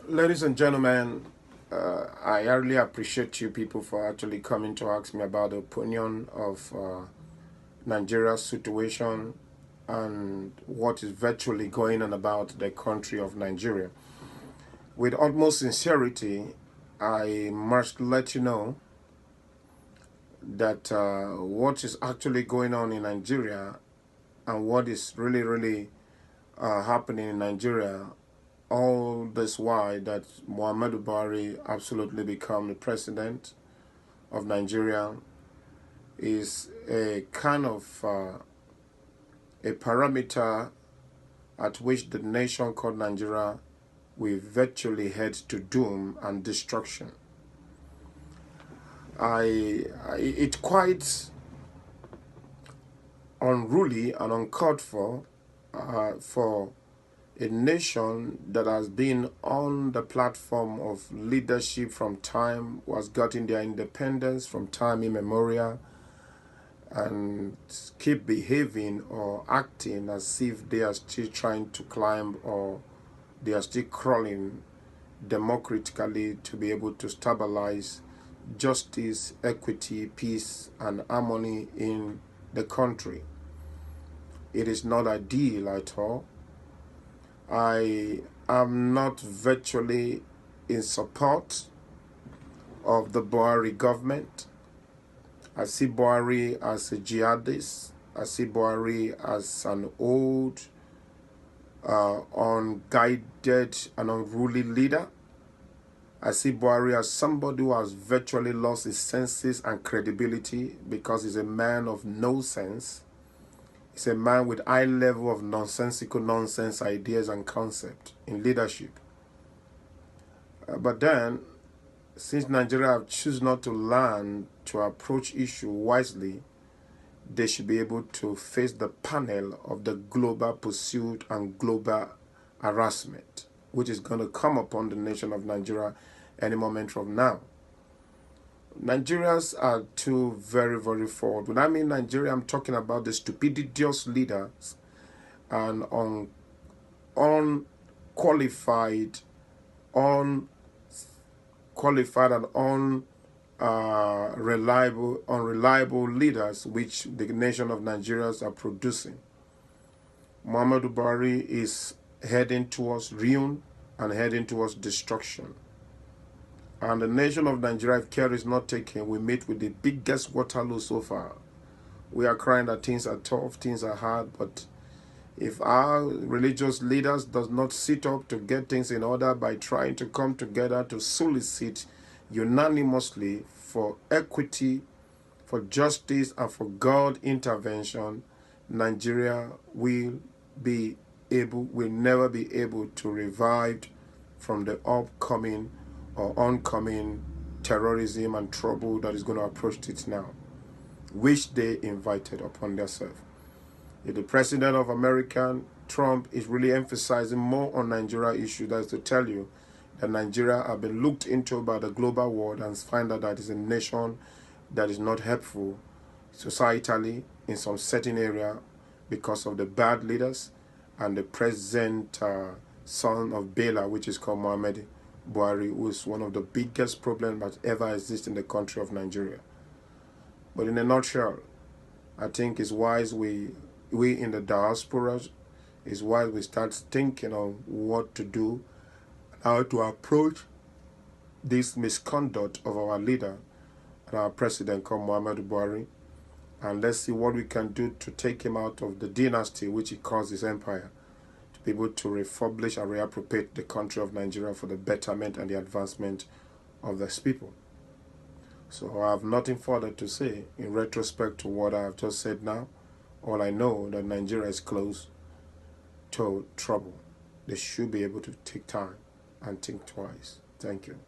Ladies and gentlemen, I really appreciate you people for actually coming to ask me about the opinion of Nigeria's situation and what is virtually going on about the country of Nigeria. With utmost sincerity, I must let you know that what is actually going on in Nigeria and what is really happening in Nigeria all this while that Muhammadu Buhari absolutely become the president of Nigeria is a kind of a parameter at which the nation called Nigeria will virtually head to doom and destruction. It's quite unruly and uncalled for a nation that has been on the platform of leadership from time was getting their independence from time immemorial and keep behaving or acting as if they are still trying to climb or they are still crawling democratically to be able to stabilize justice, equity, peace, and harmony in the country. It is not ideal at all. I am not virtually in support of the Buhari government. I see Buhari as a jihadist. I see Buhari as an old, unguided and unruly leader. I see Buhari as somebody who has virtually lost his senses and credibility because he's a man of no sense. He's a man with high level of nonsensical nonsense ideas and concept in leadership. But then, since Nigeria have chosen not to learn to approach issue wisely, they should be able to face the panel of the global pursuit and global harassment, which is going to come upon the nation of Nigeria any moment from now. Nigerians are too very forward. When I mean Nigeria, I'm talking about the stupiditious leaders and unqualified and unreliable leaders which the nation of Nigerians are producing. Muhammadu Buhari is heading towards ruin and heading towards destruction. And the nation of Nigeria, if care is not taken, we meet with the biggest Waterloo so far. We are crying that things are tough, things are hard, but if our religious leaders does not sit up to get things in order by trying to come together to solicit unanimously for equity, for justice, and for God intervention, Nigeria will never be able to revive from the upcoming or oncoming terrorism and trouble that is going to approach it now, which they invited upon themselves. If the president of America, Trump, is really emphasizing more on Nigeria issue, that's to tell you that Nigeria have been looked into by the global world and find out that it's a nation that is not helpful societally in some certain area because of the bad leaders and the present son of Bela, which is called Muhammadu Buhari, who is one of the biggest problems that ever exist in the country of Nigeria. But in a nutshell, I think it's wise we in the diaspora, it's wise we start thinking of what to do, how to approach this misconduct of our leader and our president called Muhammadu Buhari, and let's see what we can do to take him out of the dynasty which he calls his empire, to be able to refurbish and reappropriate the country of Nigeria for the betterment and the advancement of these people. So I have nothing further to say in retrospect to what I have just said now. All I know that Nigeria is close to trouble. They should be able to take time and think twice. Thank you.